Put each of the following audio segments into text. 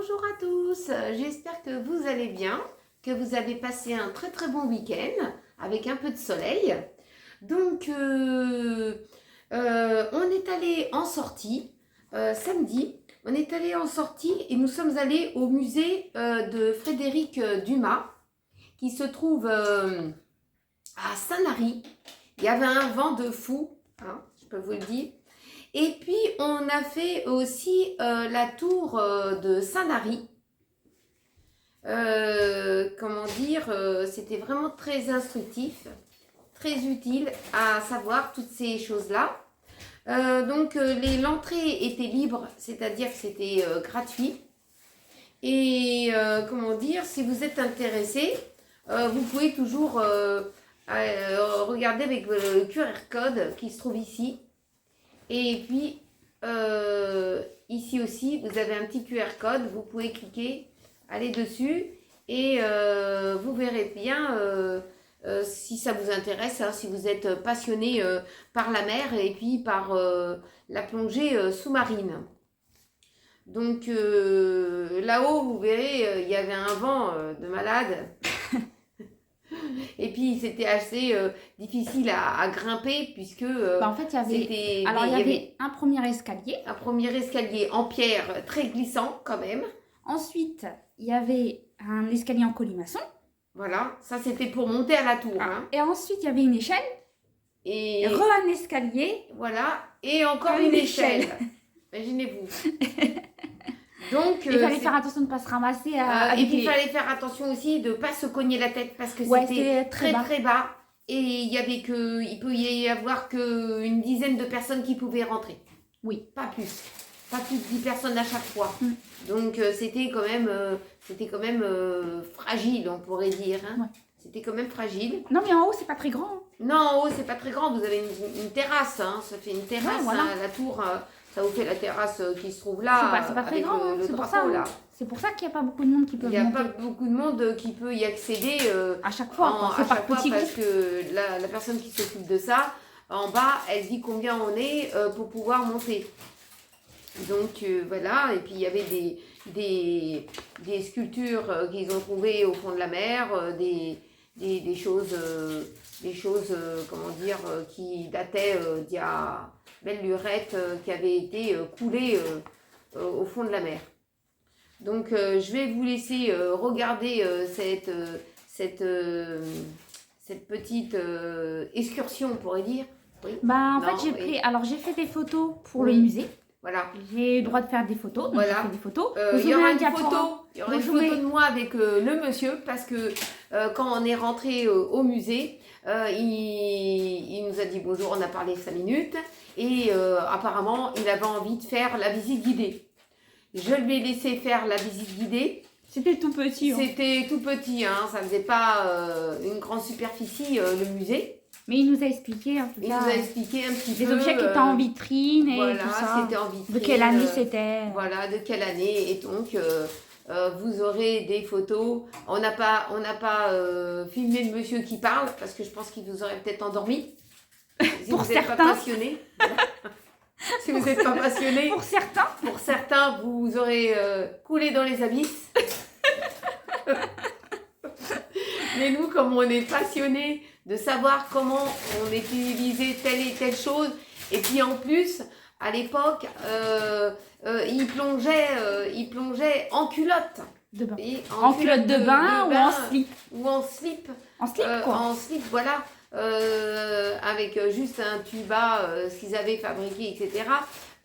Bonjour à tous, j'espère que vous allez bien, que vous avez passé un très très bon week-end avec un peu de soleil. Donc, on est allé en sortie samedi, on est allé en sortie et nous sommes allés au musée de Frédéric Dumas qui se trouve à Sanary. Il y avait un vent de fou, hein, je peux vous le dire. Et puis, on a fait aussi la tour de Sanary. Comment dire, c'était vraiment très instructif, très utile à savoir toutes ces choses-là. L'entrée était libre, c'est-à-dire que c'était gratuit. Et comment dire, si vous êtes intéressé, vous pouvez toujours regarder avec le QR code qui se trouve ici. Et puis, ici aussi, vous avez un petit QR code, vous pouvez cliquer, aller dessus et vous verrez bien si ça vous intéresse, hein, si vous êtes passionné par la mer et puis par la plongée sous-marine. Donc là-haut, vous verrez, il y avait un vent de malade. Et puis c'était assez difficile à grimper puisque en fait, il y avait un premier escalier. Un premier escalier en pierre très glissant quand même. Ensuite, il y avait un escalier en colimaçon. Voilà, ça c'était pour monter à la tour. Hein. Et ensuite, il y avait une échelle. Et un escalier. Voilà, et encore une échelle. Imaginez-vous. Donc, il fallait faire attention de ne pas se ramasser. Et puis il fallait faire attention aussi de ne pas se cogner la tête parce que c'était très bas. Et il peut y avoir qu'une dizaine de personnes qui pouvaient rentrer. Oui. Pas plus. Pas plus de 10 personnes à chaque fois. Donc c'était quand même fragile, on pourrait dire. Hein. Ouais. C'était quand même fragile. Non, mais en haut, c'est pas très grand. Non, en haut, c'est pas très grand. Vous avez une terrasse. Hein. Ça fait une terrasse. Ouais, voilà. Hein, la tour, ça vous fait la terrasse qui se trouve là. C'est pas très grand. C'est pour ça. Là. C'est pour ça qu'il n'y a pas beaucoup de monde qui peut monter. Il n'y a pas beaucoup de monde qui peut y accéder. À chaque fois. À chaque fois parce que la personne qui s'occupe de ça, en bas, elle dit combien on est pour pouvoir monter. Donc voilà, et puis il y avait des sculptures qu'ils ont trouvées au fond de la mer, des choses, comment dire, qui dataient d'il y a belle lurette qui avait été coulée au fond de la mer. Donc je vais vous laisser regarder cette petite excursion, on pourrait dire. Oui. En fait, j'ai fait des photos pour le musée. Voilà. J'ai le droit de faire des photos. Donc voilà. J'ai fait des photos. Il y aura une photo de moi avec le monsieur parce que quand on est rentré au musée, il nous a dit bonjour, on a parlé 5 minutes et apparemment il avait envie de faire la visite guidée. Je lui ai laissé faire la visite guidée. C'était tout petit. Hein. C'était tout petit, hein, ça ne faisait pas une grande superficie le musée. Mais il nous a expliqué en tout cas. Il nous a expliqué un petit peu. Les objets qui étaient en vitrine et voilà, tout ça. C'était en vitrine. De quelle année c'était. Voilà, de quelle année. Et donc, vous aurez des photos. On n'a pas filmé le monsieur qui parle parce que je pense qu'il vous aurait peut-être endormi. Si pour vous n'êtes pas passionné. Si vous n'êtes pas passionné. Pour certains, vous aurez coulé dans les abysses. Mais nous, comme on est passionnés de savoir comment on utilisait telle et telle chose, et puis en plus, à l'époque, il plongeait en culotte. De bain. En culotte de bain ou en slip. Ou en slip. En slip, quoi. En slip, voilà. Avec juste un tuba, ce qu'ils avaient fabriqué, etc.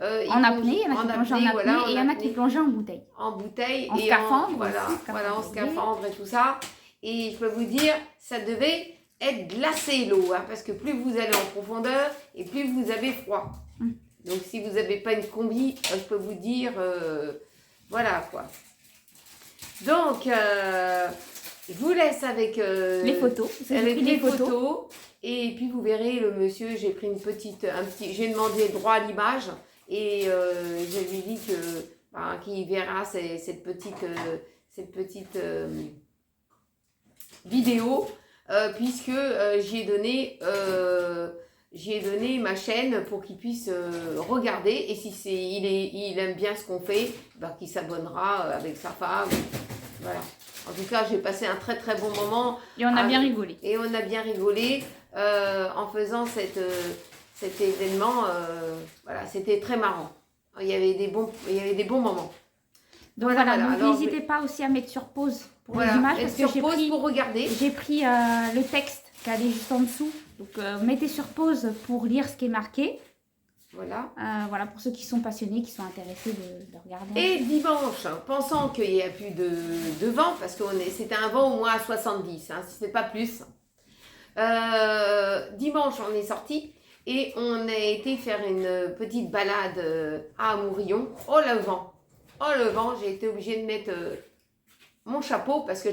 En apnée, il y en a qui plongeaient en apnée, et il y en a qui plongeaient en bouteille. En bouteille. En scaphandre. Voilà, en scaphandre et tout ça. Et je peux vous dire, ça devait être glacé l'eau, hein, parce que plus vous allez en profondeur et plus vous avez froid. Donc si vous n'avez pas une combi, je peux vous dire, voilà quoi. Donc, je vous laisse avec les photos. Avec les photos. Et puis vous verrez le monsieur, j'ai pris j'ai demandé le droit à l'image et je lui ai dit qu'il verra cette petite vidéo puisque j'y ai donné j'y ai donné ma chaîne pour qu'il puisse regarder. Et si il aime bien ce qu'on fait, bah, qu'il s'abonnera avec sa femme. Voilà. En tout cas, j'ai passé un très très bon moment. Et on a bien rigolé. Et on a bien rigolé en faisant cet événement. Voilà, c'était très marrant. Il y avait des bons moments. Donc voilà, n'hésitez pas aussi à mettre sur pause pour les images. Parce que j'ai pris, pour regarder. J'ai pris le texte qui est juste en dessous. Donc mettez sur pause pour lire ce qui est marqué. Voilà. Voilà, pour ceux qui sont passionnés, qui sont intéressés de regarder. Et dimanche, pensant qu'il n'y a plus de vent, parce que c'était un vent au moins à 70, hein, si ce n'est pas plus. Dimanche, on est sorti et on a été faire une petite balade à Mourillon. Oh le vent! Oh le vent, j'ai été obligée de mettre mon chapeau parce qu'il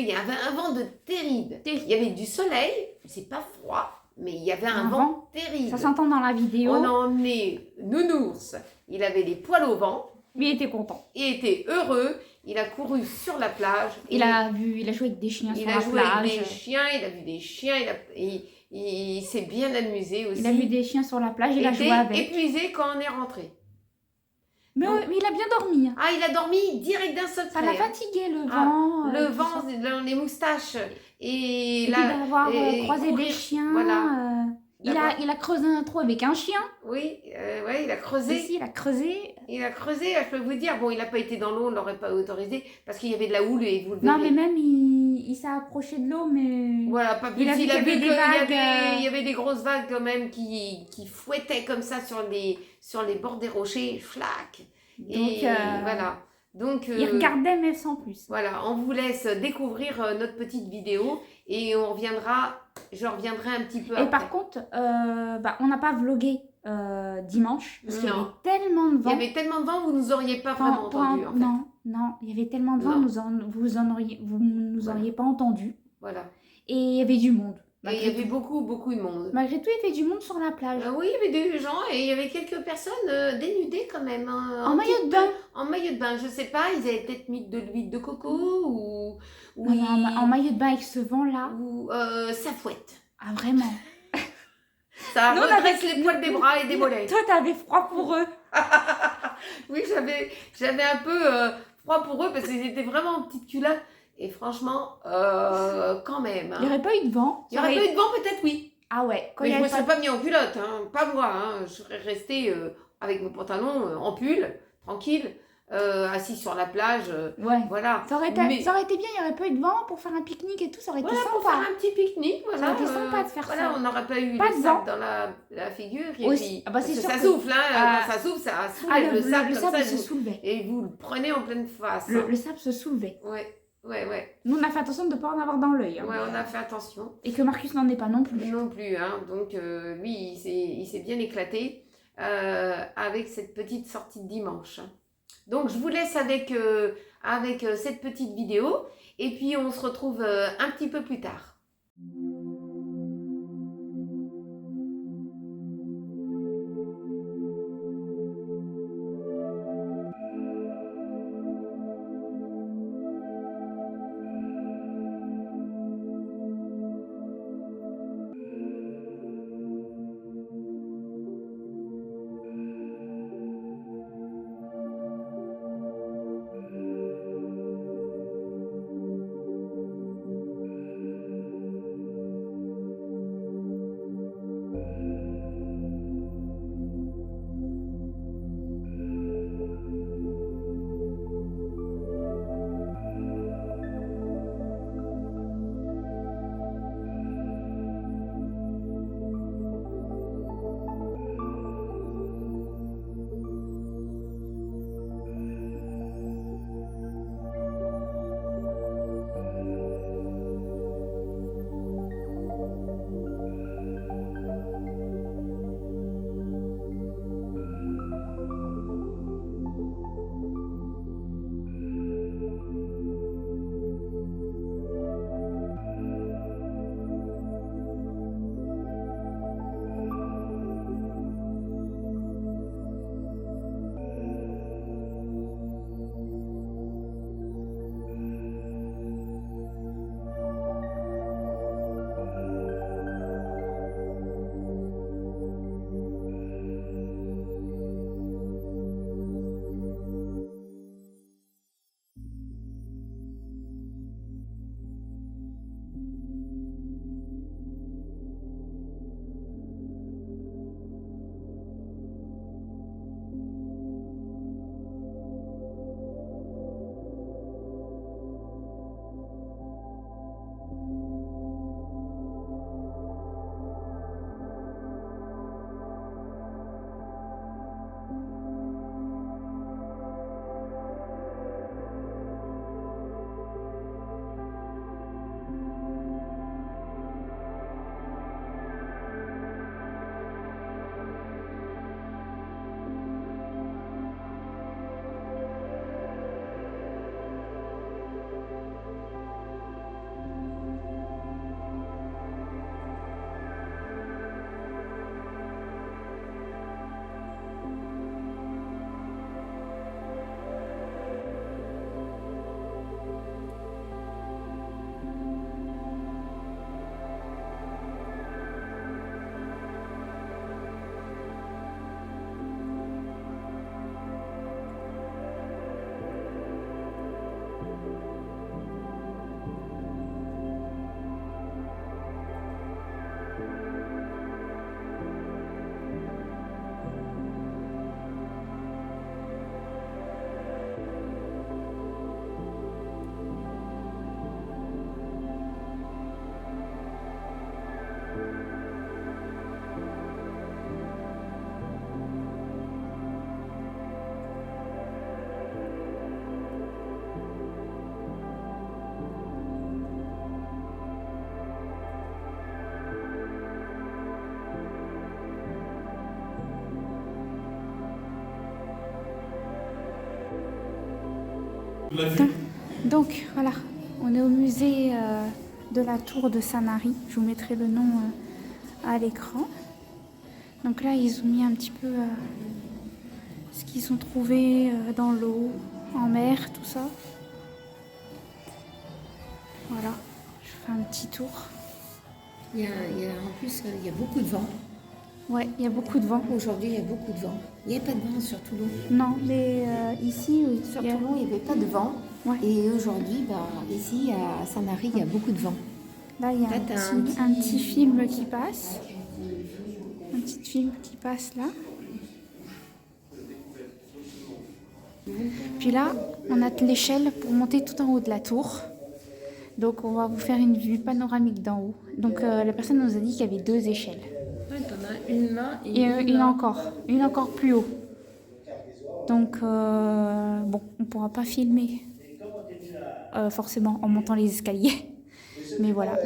y avait un vent de terrible. Il y avait du soleil, c'est pas froid, mais il y avait un vent terrible. Ça s'entend dans la vidéo. On a emmené Nounours, il avait les poils au vent. Mais il était content. Il était heureux, il a couru sur la plage. Il a joué avec des chiens sur la plage. Il a joué avec des chiens, il a vu des chiens, il s'est bien amusé aussi. Il a vu des chiens sur la plage, il a joué avec. Il était épuisé quand on est rentré. Mais il a bien dormi. Ah, il a dormi direct d'un seul trait. Ça l'a fatigué, le vent. Le vent, les moustaches. Et d'avoir croisé des chiens. Voilà. Il a creusé un trou avec un chien. Oui, ouais, il a creusé. Ici, il a creusé. Il a creusé, je peux vous dire. Bon, il n'a pas été dans l'eau, on ne l'aurait pas autorisé parce qu'il y avait de la houle et vous le verrez. Non, mais même, il s'est approché de l'eau, mais... Voilà, pas plus. Il y avait des grosses vagues quand même qui fouettaient comme ça sur les bords des rochers. Flac. Et voilà. Donc, il regardait, mais sans plus. Voilà, on vous laisse découvrir notre petite vidéo et je reviendrai un petit peu après. Et par contre, on n'a pas vlogué dimanche, parce qu'il y avait tellement de vent. Il y avait tellement de vent, vous ne nous auriez pas vraiment entendu. En fait. Non, il y avait tellement de vent, vous ne nous auriez pas entendu. Voilà. Et il y avait du monde. Et il y avait beaucoup de monde. Malgré tout, il y avait du monde sur la plage. Oui, il y avait des gens et il y avait quelques personnes dénudées quand même. Hein, en maillot de bain. En maillot de bain, je sais pas, ils avaient peut-être mis de l'huile de coco ou en maillot de bain avec ce vent-là. Ou ça fouette. Ah, vraiment. Ça redresse les poils des bras et des mollets. Toi, t'avais froid pour eux. Oui, j'avais un peu froid pour eux parce qu'ils étaient vraiment en petite culotte. Et franchement, quand même. Hein. Il n'y aurait pas eu de vent. Il n'y aurait pas eu de vent, peut-être oui. Ah ouais. Mais je ne me serais pas mis en culotte, hein. Pas moi. Hein. Je serais restée avec mon pantalon en pull, tranquille, assis sur la plage. Ouais. Voilà. Ça aurait été bien, il n'y aurait pas eu de vent pour faire un pique-nique et tout, ça aurait été sympa. Pour faire un petit pique-nique, voilà. Ça aurait été sympa de faire ça. On n'aurait pas eu pas le sac dans la figure. Et aussi. Puis, parce que ça souffle, hein. Quand ça souffle, ça soulève le sable. Le sable se soulevait. Et vous le prenez en pleine face. Le sable se soulevait. Ouais. Nous, on a fait attention de ne pas en avoir dans l'œil. Hein. Ouais, on a fait attention. Et que Marcus n'en est pas non plus. Non plus, hein. Donc lui, il s'est bien éclaté avec cette petite sortie de dimanche. Donc je vous laisse avec cette petite vidéo et puis on se retrouve un petit peu plus tard. Donc voilà, on est au musée de la tour de Sanary. Je vous mettrai le nom à l'écran. Donc là, ils ont mis un petit peu ce qu'ils ont trouvé dans l'eau, en mer, tout ça. Voilà, je fais un petit tour. En plus, il y a beaucoup de vent. Ouais, il y a beaucoup de vent. Aujourd'hui, il y a beaucoup de vent. Il n'y avait pas de vent sur Toulon. Non, mais ici, oui. Sur Toulon, il n'y avait pas de vent. Ouais. Et aujourd'hui, ici, à Sanary, il y a beaucoup de vent. Là, il y a un petit film qui passe. Un petit film qui passe là. Puis là, on a l'échelle pour monter tout en haut de la tour. Donc, on va vous faire une vue panoramique d'en haut. Donc, la personne nous a dit qu'il y avait 2 échelles. Ouais, t'en as une là Et une encore plus haut. Donc, bon, on pourra pas filmer forcément en montant les escaliers. Mais voilà.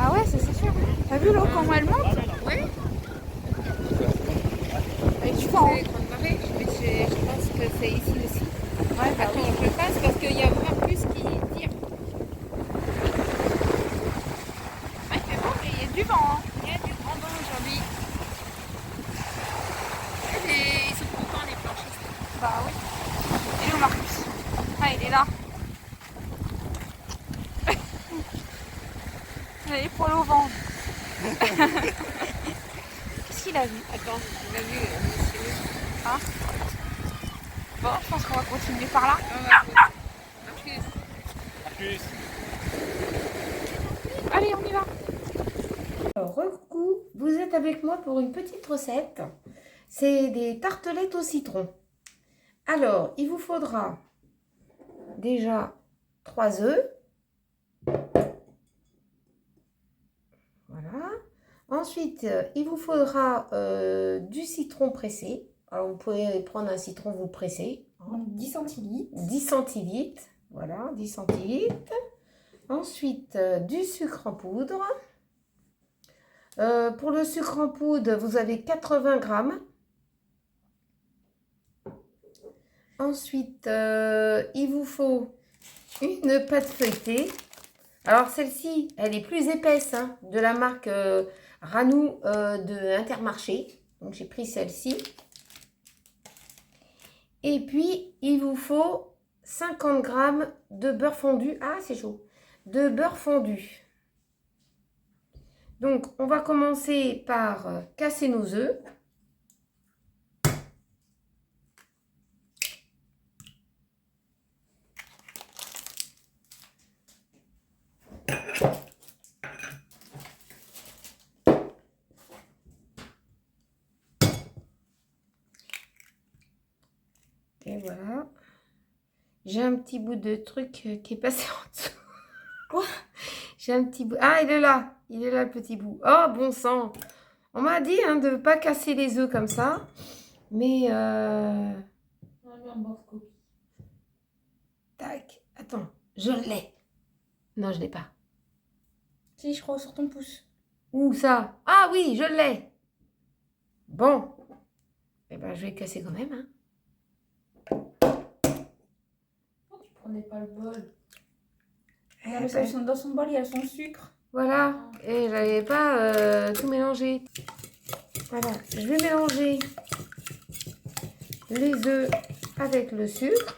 Ah ouais, c'est sûr. T'as vu l'eau comment elle monte? Oui. Et tu vois, C'est Grande Marée, mais je pense que c'est ici aussi. ouais, bah oui. Attends, je passe parce qu'il y a vraiment plus qui tire. Ah, il fait beau, mais il y a du vent. Hein. Il y a du grand vent aujourd'hui. Ils sont contents les planchistes. Bah oui. Et où Marcus? Ah, il est là. Il a l'épaule au vent. Qu'est-ce qu'il a vu? Attends, on a vu monsieur. Hein? Bon, je pense qu'on va continuer par là. À plus. Allez, on y va. Alors, coucou, vous êtes avec moi pour une petite recette. C'est des tartelettes au citron. Alors, il vous faudra déjà 3 œufs. Voilà. Ensuite, il vous faudra du citron pressé. Alors, vous pouvez prendre un citron, vous pressez. Donc 10 centilitres. 10 centilitres. Voilà, 10 centilitres. Ensuite, du sucre en poudre. Pour le sucre en poudre, vous avez 80 grammes. Ensuite, il vous faut une pâte feuilletée. Alors, celle-ci, elle est plus épaisse, hein, de la marque Ranou de Intermarché. Donc, j'ai pris celle-ci. Et puis, il vous faut 50 grammes de beurre fondu. Ah, c'est chaud. De beurre fondu. Donc, on va commencer par casser nos œufs. Et voilà. J'ai un petit bout de truc qui est passé en dessous. Quoi? J'ai un petit bout. Ah, il est là. Il est là, le petit bout. Oh, bon sang. On m'a dit hein, de ne pas casser les œufs comme ça. Mais... Tac. Attends. Je l'ai. Non, je ne l'ai pas. Si, je crois sur ton pouce. Où ça? Ah oui, je l'ai. Bon. Eh ben, je vais le casser quand même. Hein. Pourquoi tu prenais pas le bol? Eh Dans son bol, il y a son sucre. Voilà. Et j'avais pas tout mélangé. Voilà. Je vais mélanger les œufs avec le sucre.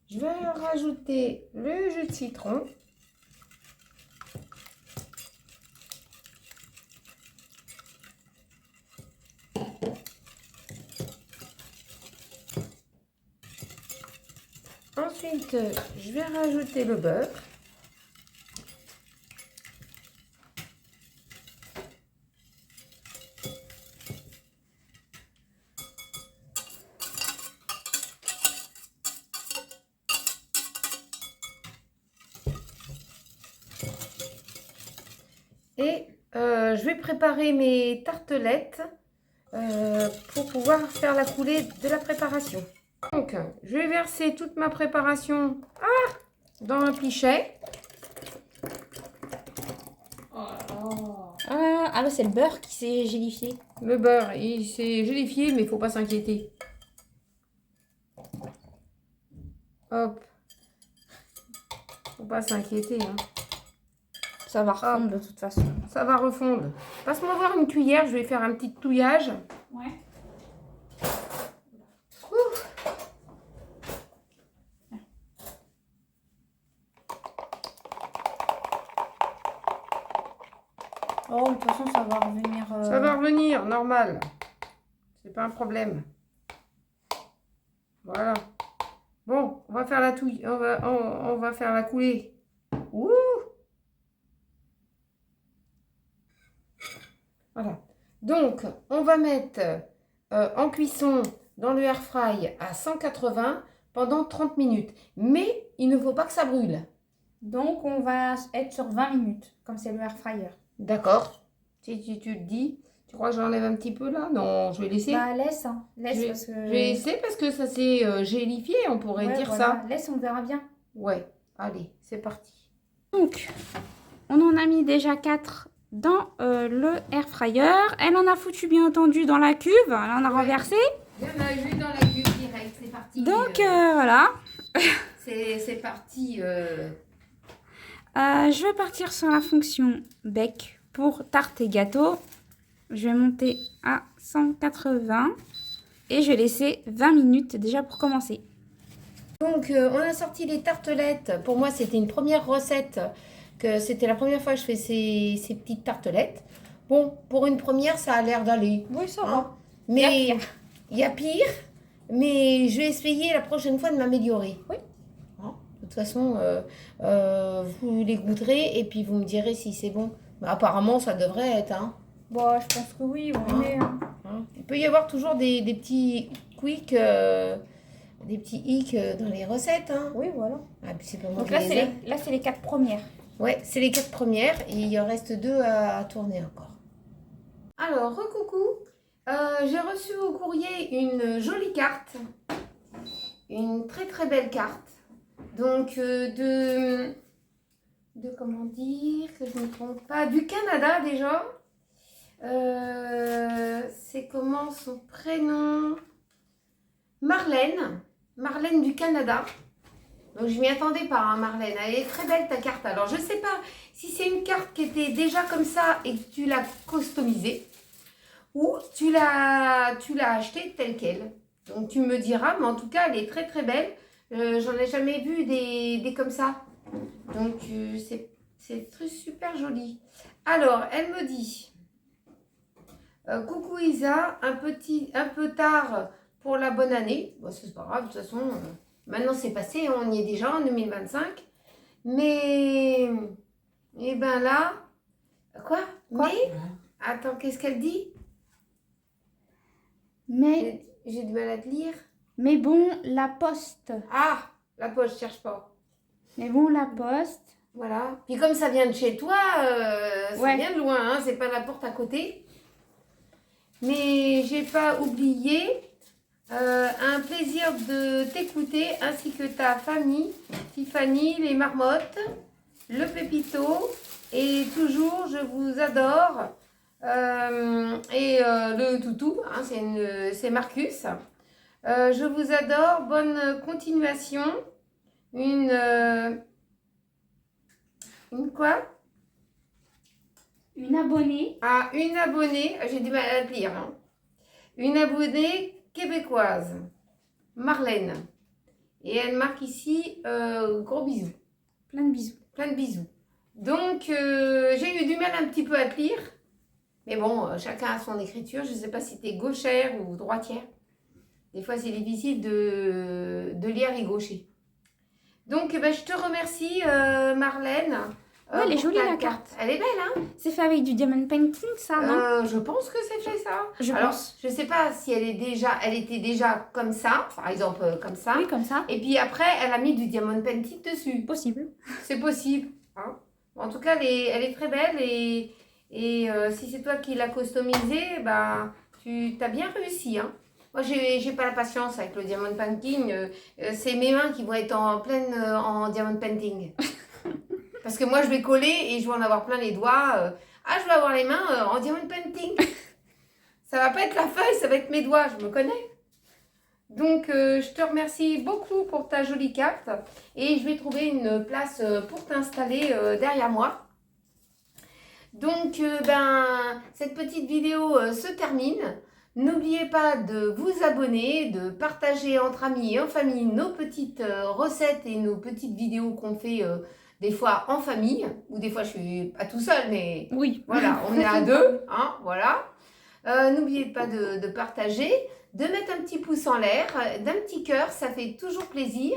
Je vais rajouter le jus de citron. Ensuite, je vais rajouter le beurre. Et je vais préparer mes tartelettes pour pouvoir faire la coulée de la préparation. Donc, je vais verser toute ma préparation dans un pichet. Ah bah c'est le beurre qui s'est gélifié. Le beurre, il s'est gélifié, mais il ne faut pas s'inquiéter. Hop. Faut pas s'inquiéter. Hein. Ça va refondre de toute façon. Ça va refondre. Passe-moi voir une cuillère, je vais faire un petit touillage. Ouais. Oh, de toute façon, ça va revenir. Ça va revenir, normal. C'est pas un problème. Voilà. Bon, on va faire la touille. On va faire la coulée. Ouh! Voilà. Donc, on va mettre en cuisson dans le air fry à 180 pendant 30 minutes. Mais il ne faut pas que ça brûle. Donc, on va être sur 20 minutes, comme c'est le air fryer. D'accord. Si tu te dis, tu crois que j'enlève un petit peu là? Non, je vais laisser. Bah, laisse, hein. Laisse parce que... Je vais laisser parce que ça s'est gélifié, on pourrait Ouais, dire voilà. ça. Laisse, on verra bien. Ouais, allez, c'est parti. Donc, on en a mis déjà 4 dans le air fryer. Elle en a foutu, bien entendu, dans la cuve. Elle en a renversé. Il y en a eu dans la cuve direct, c'est parti. Donc, voilà. C'est parti. Je vais partir sur la fonction bec pour tarte et gâteau. Je vais monter à 180 et je vais laisser 20 minutes déjà pour commencer. Donc, on a sorti les tartelettes. Pour moi, c'était une première recette. C'était la première fois que je fais ces petites tartelettes. Bon, pour une première, ça a l'air d'aller. Oui, ça Hein. Mais il y a pire. Mais je vais essayer la prochaine fois de m'améliorer. Oui. Hein. De toute façon, vous les goûterez et puis vous me direz si c'est bon. Mais apparemment, ça devrait être. Hein. Bon, je pense que oui, on aimer. Hein. Il peut y avoir toujours des petits quick, des petits hicks dans les recettes. Hein. Oui, voilà. Ah, puis c'est pas moi Donc qui là, les ai. c'est les 4 premières. Ouais, c'est les 4 premières et il en reste 2 à tourner encore. Alors, recoucou, j'ai reçu au courrier une jolie carte, une très très belle carte. Donc de comment dire, que je ne me trompe pas, du Canada déjà. C'est comment son prénom? Marlène, Marlène du Canada. Donc je m'y attendais pas, hein, Marlène. Elle est très belle ta carte. Alors je sais pas si c'est une carte qui était déjà comme ça et que tu l'as customisée ou tu l'as achetée telle quelle. Donc tu me diras, mais en tout cas elle est très très belle. J'en ai jamais vu des comme ça. Donc c'est super joli. Alors elle me dit, coucou Isa, un peu tard pour la bonne année. Bon, c'est pas grave, de toute façon. Maintenant, c'est passé, on y est déjà en 2025. Mais, et ben là, quoi? Mais, attends, qu'est-ce qu'elle dit? Mais J'ai du mal à te lire. Mais bon, la poste. Ah, la poche, je cherche pas. Mais bon, la poste. Voilà. Puis comme ça vient de chez toi, ça Ouais. vient de loin, hein, c'est pas la porte à côté. Mais j'ai pas oublié. Un plaisir de t'écouter ainsi que ta famille, Tiffany, les marmottes, le pépito et toujours je vous adore et le toutou, hein, c'est Marcus. Je vous adore, bonne continuation. Une quoi? Une abonnée. Ah, une abonnée, j'ai du mal à te lire. Hein. Une abonnée québécoise, Marlène. Et elle marque ici, gros bisous. Plein de bisous. Plein de bisous. Donc, j'ai eu du mal un petit peu à te lire. Mais bon, chacun a son écriture. Je ne sais pas si tu es gauchère ou droitière. Des fois, c'est difficile de lire les gauchers. Donc, ben, je te remercie, Marlène. Ouais, elle est pour jolie, ta la carte. Elle est belle, hein? C'est fait avec du diamond painting, ça, non? Je pense que c'est fait ça. Je Alors, pense. je sais pas si elle était déjà comme ça, par exemple comme ça. Oui, comme ça. Et puis après, elle a mis du diamond painting dessus. Possible. C'est possible. Hein. En tout cas, elle est très belle Et si c'est toi qui l'as customisé, bah, tu as bien réussi. Hein. Moi, j'ai pas la patience avec le diamond painting. C'est mes mains qui vont être en pleine en diamond painting. Parce que moi, je vais coller et je vais en avoir plein les doigts. Ah, je vais avoir les mains en diamond painting. Ça va pas être la feuille, ça va être mes doigts, je me connais. Donc, je te remercie beaucoup pour ta jolie carte. Et je vais trouver une place pour t'installer derrière moi. Donc, cette petite vidéo se termine. N'oubliez pas de vous abonner, de partager entre amis et en famille nos petites recettes et nos petites vidéos qu'on fait des fois en famille. Ou des fois, je suis pas tout seul, mais Oui. voilà, on est à deux. Hein, voilà. N'oubliez pas de partager, de mettre un petit pouce en l'air, d'un petit cœur, ça fait toujours plaisir.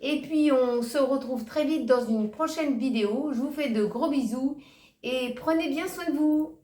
Et puis, on se retrouve très vite dans une prochaine vidéo. Je vous fais de gros bisous et prenez bien soin de vous.